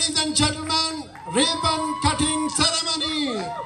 ladies and gentlemen, ribbon cutting ceremony.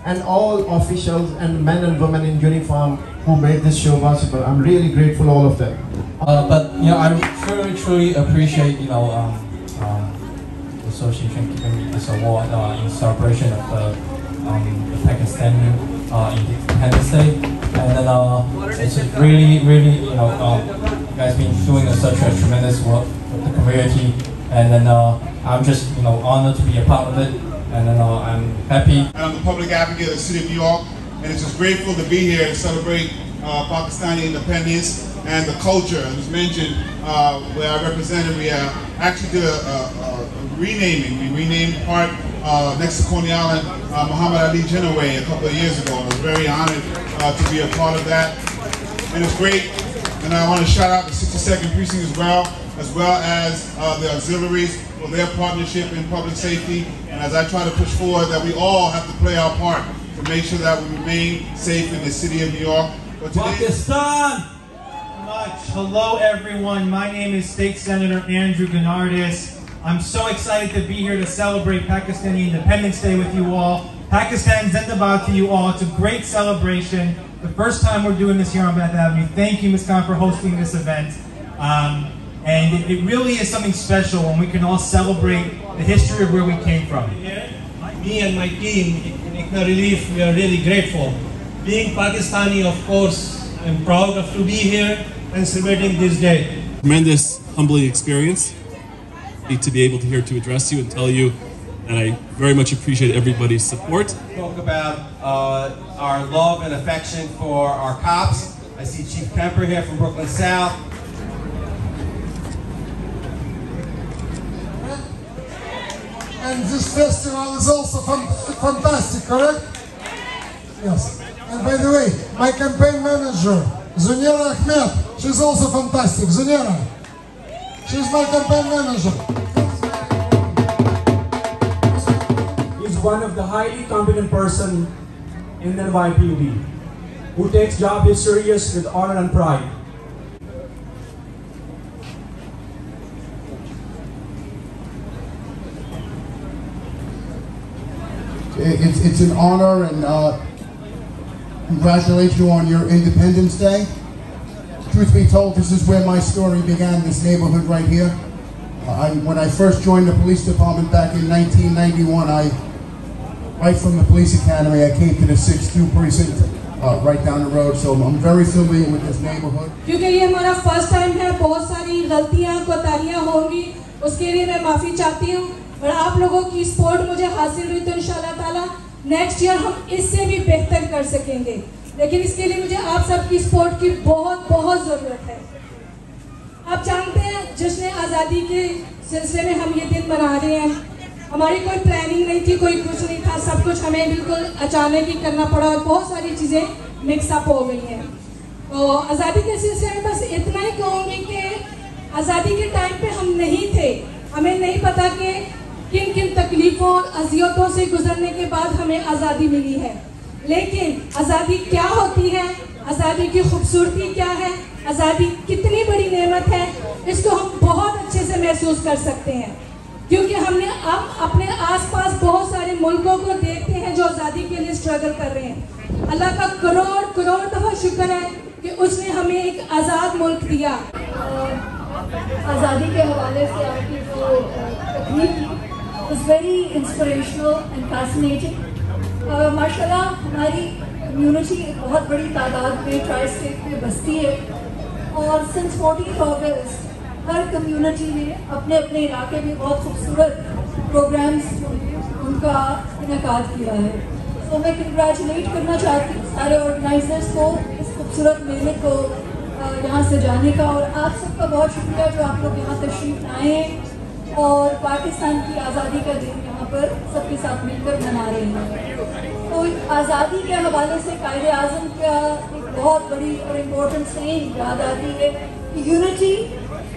and all officials and men and women in uniform who made this show possible. I'm really grateful, all of them. But you know, I truly appreciate the association giving me this award in celebration of the Pakistani Independence Day, and then it's just really you guys been doing such a tremendous work with the community, and then I'm just honored to be a part of it, and then I'm happy. And I'm the public advocate of the City of New York, and it's just grateful to be here and celebrate Pakistani independence and the culture. As was mentioned, where I represented, we actually did a renaming. We renamed part next to Coney Island, Muhammad Ali Jinnah Way a couple of years ago. I was very honored to be a part of that, and it's great. And I want to shout out the 62nd Precinct as well as the auxiliaries for their partnership in public safety. And as I try to push forward, that we all have to play our part to make sure that we remain safe in the City of New York. But today, Pakistan! Hello everyone, my name is State Senator Andrew Gonardis. I'm so excited to be here to celebrate Pakistani Independence Day with you all. Pakistan Zindabad to you all. It's a great celebration. The first time we're doing this here on Beth Avenue. Thank you, Ms. Khan, for hosting this event. And it really is something special when we can all celebrate the history of where we came from. Me and my team in ICNA Relief, we are really grateful. Being Pakistani, of course, I'm proud to be here and celebrating this day. Tremendous, humbling experience to be able to address you and tell you that I very much appreciate everybody's support. Talk about our love and affection for our cops. I see Chief Kemper here from Brooklyn South. And this festival is also fantastic, correct? Yes. And by the way, my campaign manager, Zunera Ahmed, she's also fantastic. Zunera, she's my campaign manager. He's one of the highly competent person in the NYPD who takes job is serious with honor and pride. It's an honor, and congratulate you on your Independence Day. Truth be told, this is where my story began, this neighborhood right here. When I first joined the police department back in 1991, right from the police academy, I came to the 6th precinct right down the road, so I'm very familiar with this neighborhood. क्योंकि ये हमारा first time है, बहुत सारी गलतियां कोताहियां होंगी, उसके लिए मैं माफ़ी चाहती हूँ। और आप लोगों की सपोर्ट मुझे हासिल हुई तो इंशाल्लाह ताला नेक्स्ट ईयर हम इससे भी बेहतर कर सकेंगे। लेकिन इसके लिए मुझे आप सबकी सपोर्ट की बहुत ज़रूरत है। आप जानते हैं, जश्न आज़ादी के सिलसिले में हम ये दिन मना रहे हैं। हमारी कोई प्लानिंग नहीं थी, कोई कुछ नहीं था, सब कुछ हमें बिल्कुल अचानक ही करना पड़ा और बहुत सारी चीज़ें मिक्सअप हो गई हैं। तो आज़ादी के सिलसिले में बस इतना ही कहूँगी कि आज़ादी के टाइम पे हम नहीं थे, हमें नहीं पता कि किन किन तकलीफ़ों और अज़ियतों से गुजरने के बाद हमें आज़ादी मिली है। लेकिन आज़ादी क्या होती है, आज़ादी की खूबसूरती क्या है, आज़ादी कितनी बड़ी नेमत है, इसको हम बहुत अच्छे से महसूस कर सकते हैं। क्योंकि हमने अब अपने आसपास बहुत सारे मुल्कों को देखते हैं जो आज़ादी के लिए स्ट्रगल कर रहे हैं। अल्लाह का करोड़ दफ़ा शुक्र है कि उसने हमें एक आज़ाद मुल्क दिया। आज़ादी के हवाले से आपकी जो तकरीर थी was very inspirational and fascinating. माशाल्लाह हमारी कम्युनिटी बहुत बड़ी तादाद में ट्राई स्टेट में बसती है और सिंस 14 अगस्त हर कम्युनिटी ने अपने अपने इलाके में बहुत खूबसूरत प्रोग्राम्स उनका इनेकाद किया है। तो मैं कंग्रेचुलेट करना चाहती हूँ सारे ऑर्गेनाइजर्स को इस खूबसूरत मेले को यहाँ से जाने का, और आप सबका बहुत शुक्रिया जो आप लोग यहाँ तशरीफ़ लाए हैं और पाकिस्तान की आज़ादी का दिन यहाँ पर सबके साथ मिलकर मना रहे हैं। तो आज़ादी के हवाले से कायदे आज़म का एक बहुत बड़ी और इम्पोर्टेंट सेइंग याद आती है कि यूनिटी,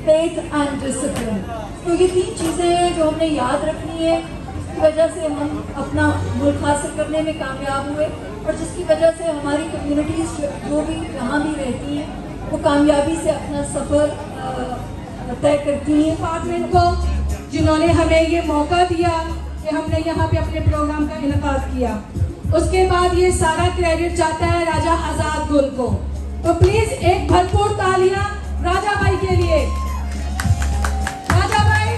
फेथ एंड डिसिप्लिन। तो ये तीन चीज़ें हैं जो हमने याद रखनी है, जिसकी वजह से हम अपना मुल्क हासिल करने में कामयाब हुए और जिसकी वजह से हमारी कम्युनिटीज़ जो भी यहाँ भी रहती हैं वो कामयाबी से अपना सफ़र तय करती हैं। डिपार्टमेंट को जिन्होंने हमें ये मौका दिया कि हमने यहाँ पे अपने प्रोग्राम का इनेकाद किया। उसके बाद ये सारा क्रेडिट जाता है राजा आजाद गुल को। तो प्लीज एक भरपूर तालियां राजा भाई के लिए। राजा भाई,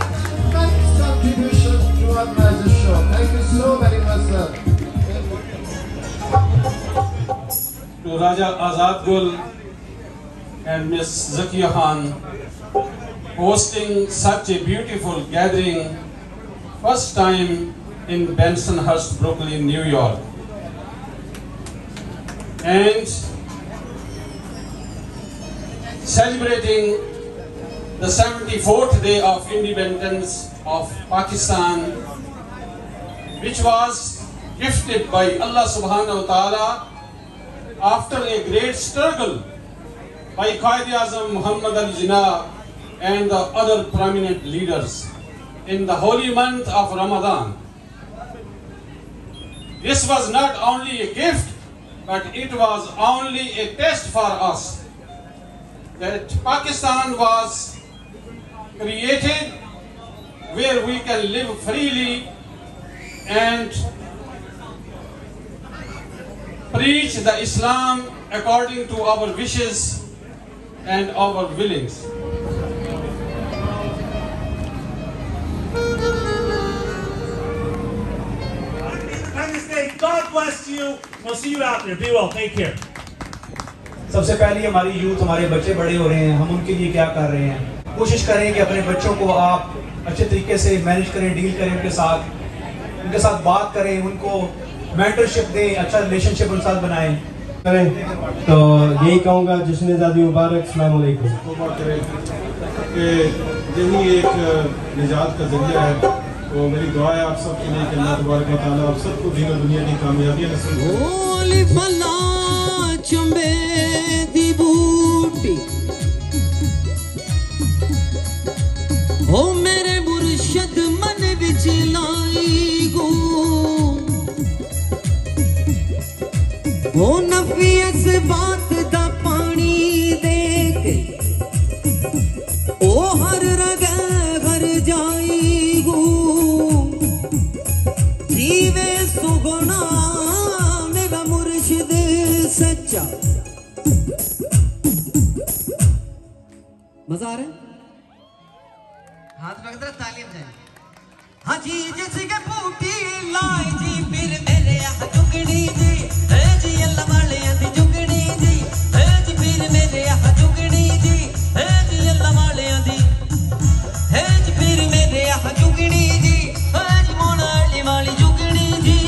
contribution to organize this show. Thank you so very much, sir. To Raja Azad Gul and Miss Zakia Khan hosting such a beautiful gathering, first time in Bensonhurst, Brooklyn, New York. And celebrating the 74th day of independence of Pakistan, which was gifted by Allah subhanahu wa ta'ala after a great struggle by Quaid-e-Azam Muhammad Ali Jinnah and the other prominent leaders in the holy month of Ramadan. This was not only a gift, but it was only a test for us that Pakistan was created where we can live freely and preach the Islam according to our wishes and our willings. God bless you. We'll see you out there. Be well. Take care. सबसे पहले हमारी youth, हमारे बच्चे बड़े हो रहे हैं, हम उनके लिए क्या कर रहे हैं? कोशिश करें कि अपने बच्चों को आप अच्छे तरीके से मैनेज करें, डील करें उनके साथ बात करें, उनको मेंटरशिप दें, अच्छा रिलेशनशिप उनके साथ बनाएं। तो यही कहूँगा जश्न ज़ादी मुबारक, अस्सलाम वालेकुम। यही एक निजात का जरिया है, तो मेरी दुआ है आप सब के लिए कि अल्लाह तबारक व तआला आप सबको दीन और दुनिया की कामयाबी नसीब हो। मेरे मुर्शद मन विच लाई गो, हो नफी इस बात दा पानी दे के, ओ हर रगे घर जाई गो, जीवे सुगुना मेरा मुर्शिद सच्चा। मजा आ रहा है? हाथ रख दे, तालियां बजाएं। हाँ जी जिसके बूटी लाई जी, फिर मेरे यहाँ जुगड़ी जी, है जी अल्लाह वाले दी जुगड़ी जी, है जी फिर मेरे यहाँ जुगड़ी जी, है जी अल्लाह वाले दी, है जी फिर मेरे यहाँ जुगड़ी जी, है जी मोना अली वाली जुगड़ी जी।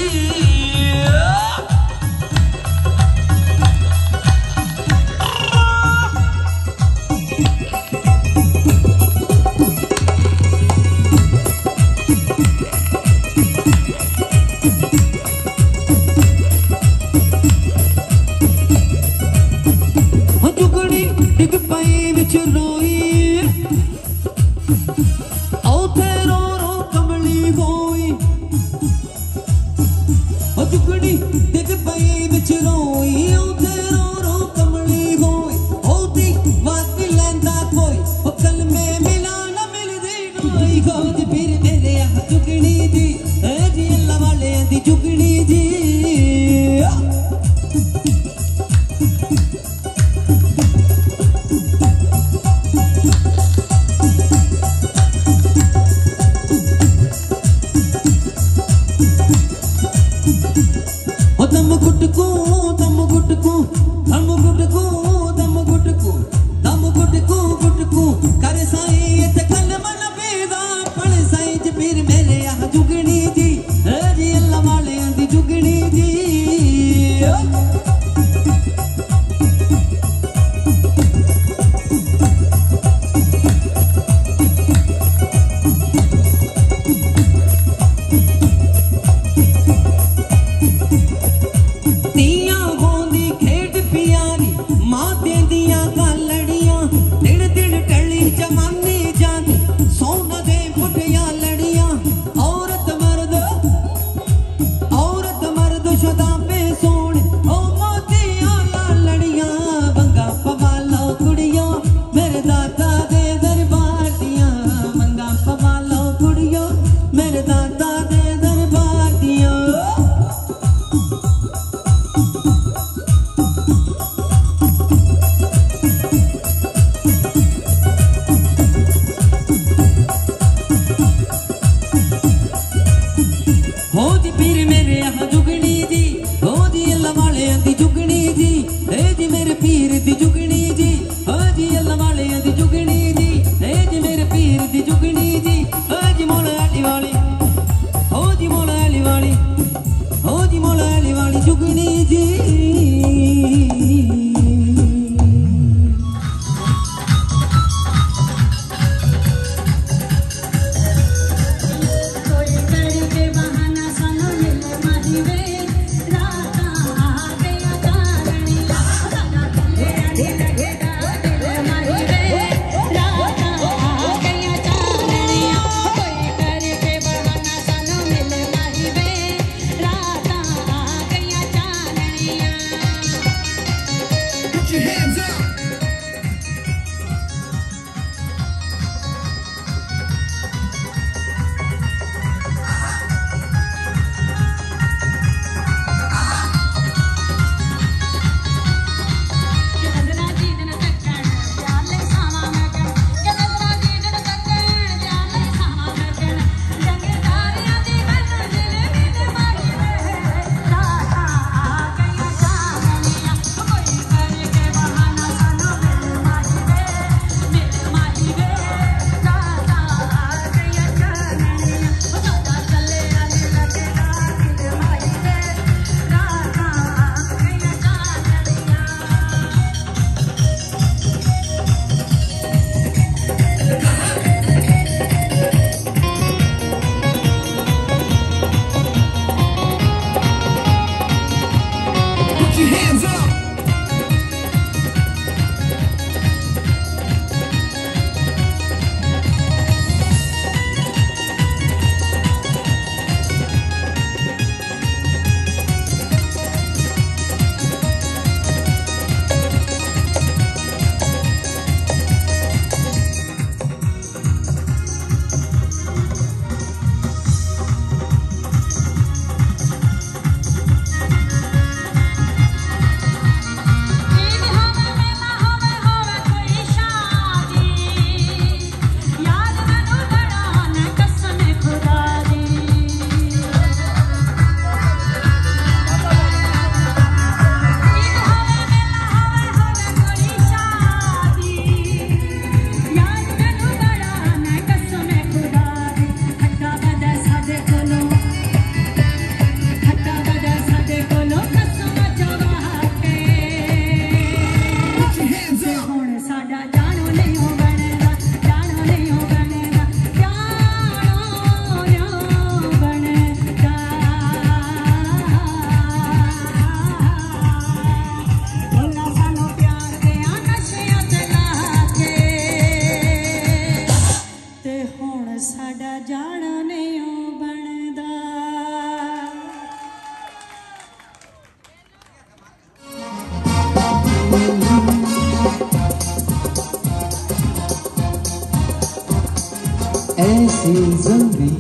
ऐसी ज़मीन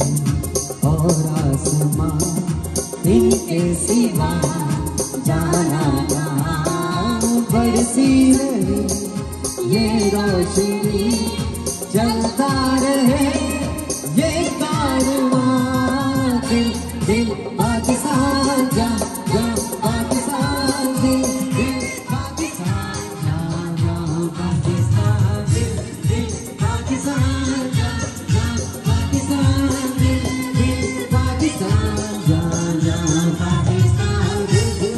और आसमां इनके सिवा जाना कहाँ बरसी रही ये रोशनी चलता रहे ये कारवां दिल दिल पाकिस्तान जा जा पाकिस्तान दिल दिल पाकिस्तान जा जा पाकिस्तान दिल दिल पाकिस्तान जा जा पाकिस्तान दिल दिल पाकिस्तान जा जा पाकिस्तान दिल दिल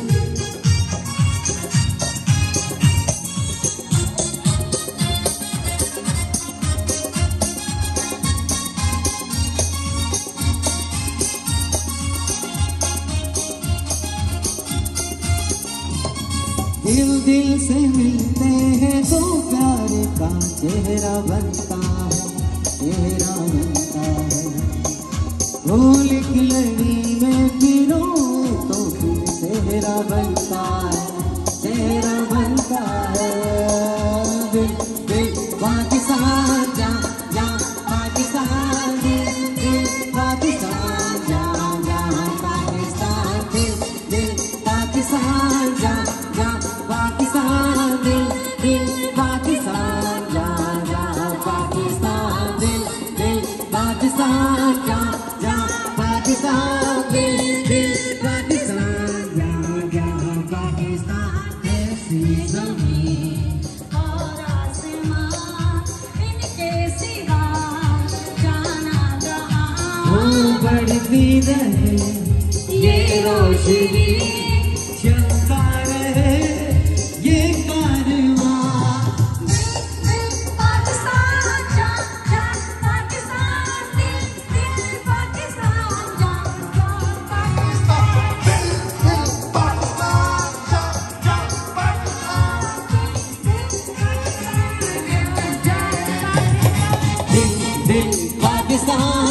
दिल दिल से मिलते हैं तो प्यार का चेहरा बनता है चेहरा बनता है फूल की लड़ी में फिरो तो फिर चेहरा बनता है चेहरा बनता है दिल दिल पाकिस्तान जा जा पाकिस्तान दिल दिल पाकिस्तान जा जा पाकिस्तान दिल दिल पाकिस्तान जा जा पाकिस्तान दिल दिल पाकिस्तान जा जा पाकिस्तान दिल दिल पाकिस्तान जा जा पाकिस्तान दिल दिल पाकिस्तान जा जा पाकिस्तान ऐसी ज़मीन और आसमां इनके सिवा जाना जहां बढ़ती रहे ये रोशनी चलता रहे ये कारवां पाकिस्तान जा जा पाकिस्तान दिल दिल पाकिस्तान जा जा पाकिस्तान दिल दिल पाकिस्तान जा जा पाकिस्तान दिल दिल पाकिस्तान